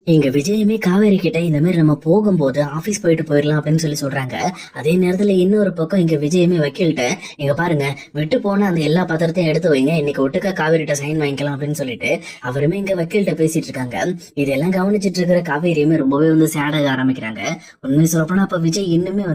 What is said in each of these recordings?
எங்க விஜயமே காவேரி கிட்ட இந்த மாதிரி நம்ம போகும்போது ஆபீஸ் போயிட்டு போயிடலாம் அப்படின்னு சொல்லி சொல்றாங்க. அதே நேரத்துல இன்னொரு பக்கம் எங்க விஜயமே வக்கீல்கிட்ட, இங்க பாருங்க, விட்டு போன அந்த எல்லா பத்திரத்தையும் எடுத்து வைங்க, இன்னைக்கு ஒட்டுக்கா காவேரிட்ட சைன் வாங்கிக்கலாம் அப்படின்னு சொல்லிட்டு அவருமே இங்க வக்கீல்கிட்ட பேசிட்டு இருக்காங்க. இதெல்லாம் கவனிச்சிட்டு இருக்கிற காவேரியுமே ரொம்பவே சேடாக ஆரம்பிக்கிறாங்க. உண்மை சொல்லப்போனா அப்ப விஜய் இன்னுமே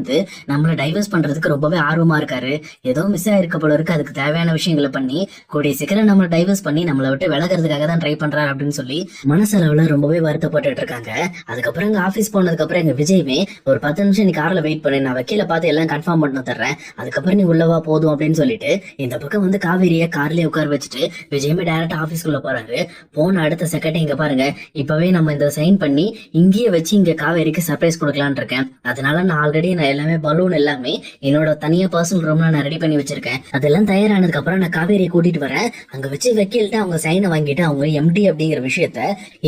நம்மள டைவர்ஸ் பண்றதுக்கு ரொம்பவே ஆர்வமா இருக்காரு. ஏதோ மிஸ் ஆயிருக்க போல இருக்கு, அதுக்கு தேவையான விஷயங்களை பண்ணி கூடிய சீக்கிரம் நம்ம டைவர்ஸ் பண்ணி நம்மளை விட்டு விலகிறதுக்காக தான் ட்ரை பண்றாரு அப்படின்னு சொல்லி மனசளவுல ரொம்பவே வருத்தப்பட்டு இருக்காங்க. அதுக்கப்புறம் எங்க ஆபீஸ் போனதுக்கு அப்புறம் எங்க விஜயமே, ஒரு 10 நிமிஷம் நீ கார்ல வெயிட் பண்ணு, நான் வக்கீல பார்த்து எல்லாம் கன்ஃபார்ம் பண்ண தர்றேன், அதுக்கப்புறம் நீ உள்ளவா போதும் அப்படின்னு சொல்லிட்டு இந்த பக்கம் காவேரிய கார்லயே உட்கார வச்சுட்டு விஜயமே டைரக்டா ஆபீஸ்க்குள்ள போறாரு. போன அடுத்த செகண்ட் இங்க பாருங்க, இப்பவே நம்ம இந்த சைன் பண்ணி இங்கேயே வச்சு இங்க காவேரிக்கு சர்ப்ரைஸ் கொடுக்கலான்னு இருக்கேன். அதனால நான் ஆல்ரெடி எல்லாமே பலூன் எல்லாமே என்னோட தனியா பர்சனல் ரூம்ல நான் ரெடி பண்ணி வச்சிருக்கேன். அதெல்லாம் தயாரானதுக்கு அப்புறம் நான் காவேரியை கூட்டிட்டு வரேன். அங்க வச்சு வக்கீல்கிட்ட அவங்க சைனை வாங்கிட்டு அவங்க எம்டி அப்படிங்கிற விஷயத்த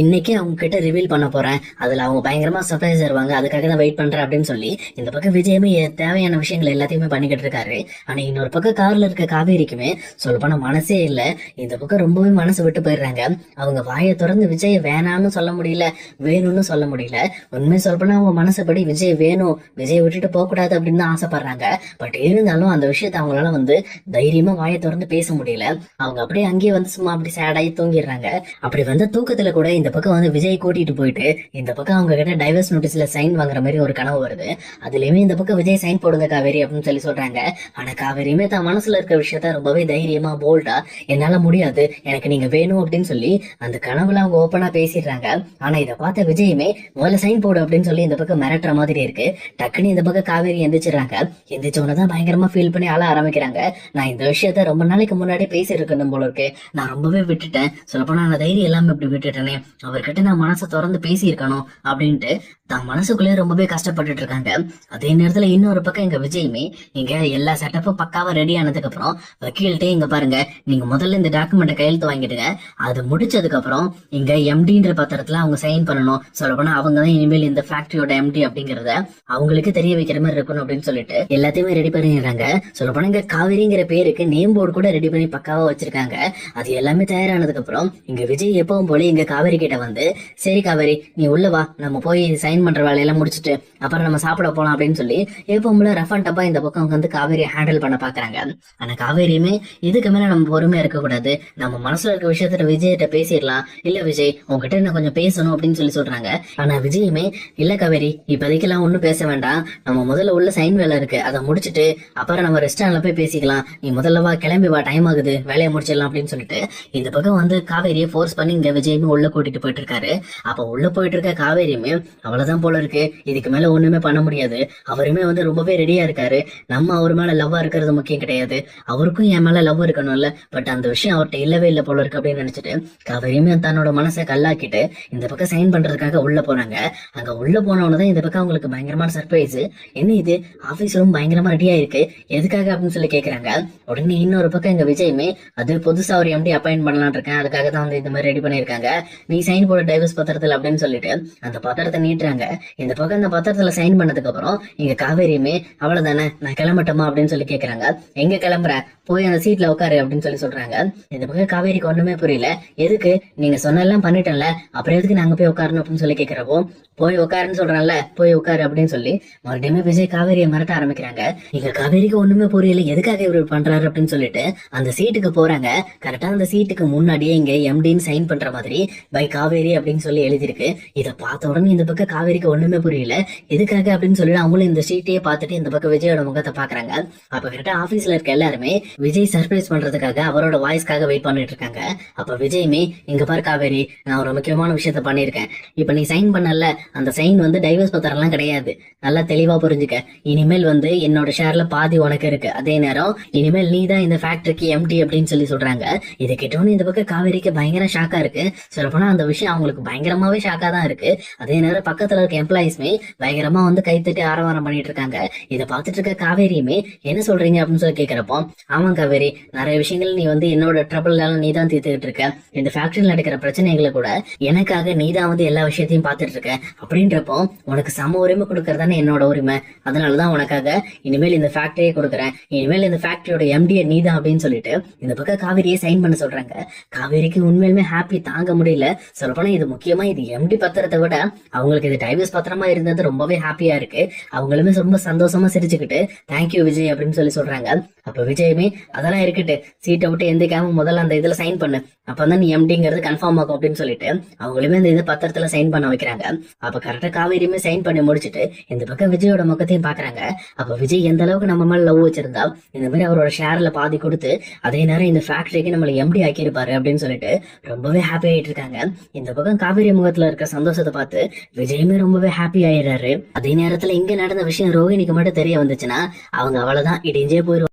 இன்னைக்கு அவங்க கிட்ட ரிவீல் பண்ண போறேன், அதுல அவங்க பயங்கரமா சர்ப்ரைஸ் தருவாங்க, அதுக்காக தான் வெயிட் பண்றேன் அப்படின்னு சொல்லி இந்த பக்கம் விஜயமே தேவையான விஷயங்கள் எல்லாத்தையுமே பண்ணிக்கிட்டு இருக்காரு. ஆனா இன்னொரு பக்கம் கார்ல இருக்க காவேரிக்குமே சொல்லப்போனா மனசே இல்ல. இந்த பக்கம் ரொம்பவே மனசு விட்டு போயிடுறாங்க. அவங்க வாயை திறந்து விஜய் வேணான்னு சொல்ல முடியல, வேணும்னு சொல்ல முடியல. உண்மை சொல்லப்போனா அவங்க மனசுப்படி விஜய் வேணும், விஜய் விட்டுட்டு போக கூடாது அப்படின்னு தான் ஆசைப்படுறாங்க. பட் இருந்தாலும் அந்த விஷயத்த அவங்களால தைரியமா வாயை திறந்து பேச முடியல. அவங்க அப்படியே அங்கேயே சும்மா அப்படி சேடாகி தூங்கிடுறாங்க. அப்படி தூக்கத்துல கூட இந்த பக்கம் விஜய் கூட்டிட்டு போயிட்டு இந்த பக்கம் அவங்க கிட்ட டைவர்ஸ் நோட்டீஸ்ல சைன் வாங்குற மாதிரி ஒரு கனவு வருது. அதுலயுமே இந்த பக்கம் விஜய் சைன் போடுங்க காவேரி அப்படின்னு சொல்லி சொல்றாங்க. ஆனா காவேரியுமே தான் மனசுல இருக்க விஷயத்த ரொம்பவே தைரியமா போல்டா, என்னால முடியாது, எனக்கு நீங்க வேணும் அப்படின்னு சொல்லி அந்த கனவுல அவங்க ஓப்பனா பேசிடுறாங்க. ஆனா இதை பார்த்த விஜயுமே முதல்ல சைன் போடு அப்படின்னு சொல்லி இந்த பக்கம் மிரட்டுற மாதிரி இருக்கு. டக்குன்னு இந்த பக்கம் காவேரி எந்திரிச்சிடறாங்க. எந்திரிச்சோன்னதான் பயங்கரமா ஃபீல் பண்ணி ஆள ஆரம்பிக்கிறாங்க. நான் இந்த விஷயத்த ரொம்ப நாளைக்கு முன்னாடி பேசி இருக்கணும் போல இருக்கு, நான் ரொம்பவே விட்டுட்டேன், சொல்லப்போனா நான் தைரியம் எல்லாமே இப்படி விட்டுட்டேனே, அவர்கிட்ட நான் மனசை திறந்து பேசியிருக்கணும் அப்படின்ட்டு தான் மனசுக்குள்ளே ரொம்பவே கஷ்டப்பட்டுட்டு இருக்காங்க. அதே நேரத்துல இன்னொரு பக்கம் எங்க விஜயுமே இங்க எல்லா செட்டப்பும் பக்காவா ரெடி ஆனதுக்கு அப்புறம் வக்கீல்கிட்டே, இங்க பாருங்க, நீங்க முதல்ல இந்த டாக்குமெண்ட்டை கையெழுத்து வாங்கிடுங்க, அது முடிச்சதுக்கு அப்புறம் இங்க எம்டின்ற பத்திரத்துல அவங்க சைன் பண்ணணும், சொல்லப்போனா அவங்க தான் இனிமேல் இந்த ஃபேக்டரியோட எம்டி அப்படிங்கறத அவங்களுக்கு தெரிய வைக்கிற மாதிரி இருக்கணும் அப்படின்னு சொல்லிட்டு எல்லாத்தையுமே ரெடி பண்ணிடுறாங்க. சொல்லப்போனா இங்க காவேரிங்கிற பேருக்கு நேம் போர்டு கூட ரெடி பண்ணி பக்காவா வச்சிருக்காங்க. அது எல்லாமே தயாரானதுக்கு அப்புறம் இங்க விஜய் எப்பவும் போல இங்க காவேரி கிட்ட சரி காவேரி நீ உள்ள வா, நம்ம போய் சைன் பண்ற வேலையெல்லாம் முடிச்சுட்டு அப்புறம் நம்ம சாப்பிட போலாம் அப்படின்னு சொல்லி எப்பவும் போல ரஃப் அண்ட் டப்பா இந்த பக்கம் காவேரியை ஹேண்டில் பண்ண பாக்குறாங்க. ஆனா காவேரியுமே இதுக்கு மேல நம்ம பொறுமையா இருக்க கூடாது, நம்ம மனசுல இருக்க விஷயத்த விஜய்கிட்ட பேசிடலாம், இல்ல விஜய் உங்ககிட்ட என்ன கொஞ்சம் பேசணும் அப்படின்னு சொல்லி சொல்றாங்க. ஆனா விஜயுமே, இல்ல காவேரி இப்போதைக்கெல்லாம் ஒன்னும் பேச வேண்டாம், நம்ம முதல்ல உள்ள சைன் வேலை இருக்கு, அதை முடிச்சுட்டு அப்புறம் நம்ம ரெஸ்டாரண்ட்ல போய் பேசிக்கலாம், நீ முதல்ல வா, கிளம்பி வா, டைம் ஆகுது, வேலையை முடிச்சிடலாம் அப்படின்னு சொல்லிட்டு இந்த பக்கம் காவேரியை ஃபோர்ஸ் பண்ணி இங்க விஜயுமே உள்ள கூட்டிட்டு போயிட்டு இருக்காரு. அப்ப உள்ள போயிட்டு இருக்க காவேரியுமே அவ்வளவுதான் போல இருக்கு, இதுக்கு மேல ஒண்ணுமே பண்ண முடியாது, அவருமே ரொம்பவே ரெடியா இருக்காரு, நம்ம அவர் மேல லவ்வா இருக்கிறது முக்கியம் கிடையாது, அவருக்கும் என் மேல லவ் இருக்கணும்ல, பட் அந்த விஷயம் அவர்கிட்ட இல்லவே இல்லை போல இருக்கு அப்படின்னு நினைச்சிட்டு காவேரியுமே தன்னோட மனசை கல்லாக்கிட்டு இந்த பக்கம் சைன் பண்றதுக்காக உள்ள போனாங்க. அங்க உள்ள போனவனதான் இந்த பக்கம் அவங்களுக்கு பயங்கரமான சர்ப்ரைஸ், என்ன இது ஆபீஸ் ரூம் பயங்கரமா ரெடியா இருக்கு, எதுக்காக அப்படின்னு சொல்லி கேக்குறாங்க. உடனே இன்னொரு பக்கம் எங்க விஜயுமே, அது புதுசா ஒரு எம்டி அப்பாயிண்ட் பண்ணலாம் இருக்கேன், அதுக்காக தான் இந்த மாதிரி ரெடி பண்ணிருக்காங்க, நீ சைன் போட டைவர்ஸ் பத்திரத்துல அப்படின்னு சொல்லிட்டு அந்த பத்திரத்தை நீட்டுறாங்க. இந்த பக்கம் அந்த பத்திரத்துல சைன் பண்ணதுக்கு அப்புறம் இங்க காவேரியுமே, அவ்வளவுதானே நான் கிளம்பட்டோமா அப்படின்னு சொல்லி கேக்குறாங்க. எங்க கிளம்புற, போய் அந்த சீட்ல உட்காரு அப்படின்னு சொல்லி சொல்றாங்க. இந்த பக்கம் காவேரிக்கு ஒண்ணுமே புரியல, எதுக்கு நீங்க சொன்னெல்லாம் பண்ணிட்டேன்ல, அப்புறம் எதுக்கு நாங்க போய் உட்காரணும் அப்படின்னு சொல்லி கேக்குறப்போ, போய் உட்காருன்னு சொல்றேன்ல, போய் உட்காரு அப்படின்னு சொல்லி மறுபடியுமே விஜய் காவேரியை மிரட்ட ஆரம்பிக்கிறாங்க. இங்க காவேரிக்கு ஒண்ணுமே புரியல, எதுக்காக இவர் பண்றாரு அப்படின்னு சொல்லிட்டு அந்த சீட்டுக்கு போறாங்க. கரெக்டா அந்த சீட்டுக்கு முன்னாடியே இங்க எம்டின்னு சைன் பண்ற மாதிரி பை காவேரி அப்படின்னு சொல்லி எழுதிருக்கு. இதை பார்த்த உடனே இந்த பக்கம் காவேரிக்கு ஒண்ணுமே புரியல, எதுக்காக அப்படின்னு சொல்லிட்டு அவங்களும் இந்த சீட்டையே பார்த்துட்டு இந்த பக்கம் விஜயோட முகத்தை பாக்குறாங்க. அப்ப கரெக்டா ஆபீஸ்ல இருக்க எல்லாருமே விஜய் சர்ப்ரைஸ் பண்றதுக்காக அவரோட வாய்ஸ்க்காக வெயிட் பண்ணிட்டு இருக்காங்க. அப்ப விஜயுமே, இங்க பாரு காவேரி, நான் ஒரு முக்கியமான விஷயத்த பண்ணிருக்கேன், இப்ப நீ சைன் பண்ணல, அந்த சைன் டைவர்ஸ் பத்திரம் எல்லாம் கிடையாது, நல்லா தெளிவா புரிஞ்சுக்க, இனிமேல் என்னோட ஷேர்ல பாதி உனக்கு இருக்கு, அதே நேரம் இனிமேல் நீ தான் இந்த ஃபேக்டரிக்கு எம்டி அப்படின்னு சொல்லி சொல்றாங்க. இதை கேட்டோன்னு இந்த பக்கம் காவேரிக்கு பயங்கர ஷாக்கா இருக்கு. சொல்லப்போனா அந்த விஷயம் அவங்களுக்கு பயங்கரமாவே ஷாக்கா தான் இருக்கு. அதே நேரம் பக்கத்துல இருக்க எம்ப்ளாயிஸ்மே பயங்கரமா கைத்தட்டி ஆரவாரம் பண்ணிட்டு இருக்காங்க. இதை பார்த்துட்டு இருக்க காவேரியுமே, என்ன சொல்றீங்க அப்படின்னு சொல்லி கேட்கிறப்போ, ஆமா ஆமா காவேரி, நிறைய விஷயங்கள் நீ என்னோட ட்ரபிள்னால நீ தான் தீர்த்துக்கிட்டு இருக்க. இந்த ஃபேக்டரியில் நடக்கிற பிரச்சனைகளை கூட எனக்காக நீ தான் எல்லா விஷயத்தையும் பார்த்துட்டு இருக்க. அப்படின்றப்போ உனக்கு சம உரிமை கொடுக்கறதானே என்னோட உரிமை. அதனாலதான் உனக்காக இனிமேல் இந்த ஃபேக்டரியே கொடுக்குறேன். இனிமேல் இந்த ஃபேக்டரியோட எம்டிஏ நீ தான் அப்படின்னு சொல்லிட்டு இந்த பக்கம் காவேரியை சைன் பண்ண சொல்றாங்க. காவேரிக்கு உண்மையிலுமே ஹாப்பி தாங்க முடியல. சொல்லப்போனா இது முக்கியமா இது எம்டி பத்திரத்தை விட அவங்களுக்கு இது டைவர்ஸ் பத்திரமா இருந்தது ரொம்பவே ஹாப்பியா இருக்கு. அவங்களுமே ரொம்ப சந்தோஷமா சிரிச்சுக்கிட்டு தேங்க்யூ விஜய் அப்படின்னு சொல்றாங்க. அப்ப விஜயமே அதெல்லாம் இருக்கட்டு, சீட்டை விட்டு எந்திக்காம முதல்ல அந்த இதுல சைன் பண்ணு, அப்பதான் நீ எம்டிங்கிறது கன்ஃபார்ம் ஆகும் அப்படின்னு சொல்லிட்டு அவங்களுமே அந்த இது பத்திரத்துல சைன் பண்ண வைக்கிறாங்க. அப்ப கரெக்டா காவேரியுமே சைன் பண்ணி முடிச்சுட்டு இந்த பக்கம் விஜயோட முகத்தையும் பாக்குறாங்க. அப்ப விஜய் எந்த அளவுக்கு நம்ம மேல லவ் வச்சிருந்தா இந்த மாதிரி அவரோட ஷேர்ல பாதி கொடுத்து அதே நேரம் இந்த ஃபேக்டரிக்கு நம்மள எம்டி ஆக்கியிருப்பாரு அப்படின்னு சொல்லிட்டு ரொம்பவே ஹாப்பி ஆயிட்டு இருக்காங்க. இந்த பக்கம் காவேரி முகத்துல இருக்க சந்தோஷத்தை பார்த்து விஜயுமே ரொம்பவே ஹாப்பி ஆயிடுறாரு. அதே நேரத்துல இங்க நடந்த விஷயம் ரோஹிணிக்கு மட்டும் தெரிய வந்துச்சுன்னா அவங்க அவ்வளவுதான் இடிஞ்சே போயிருவாங்க.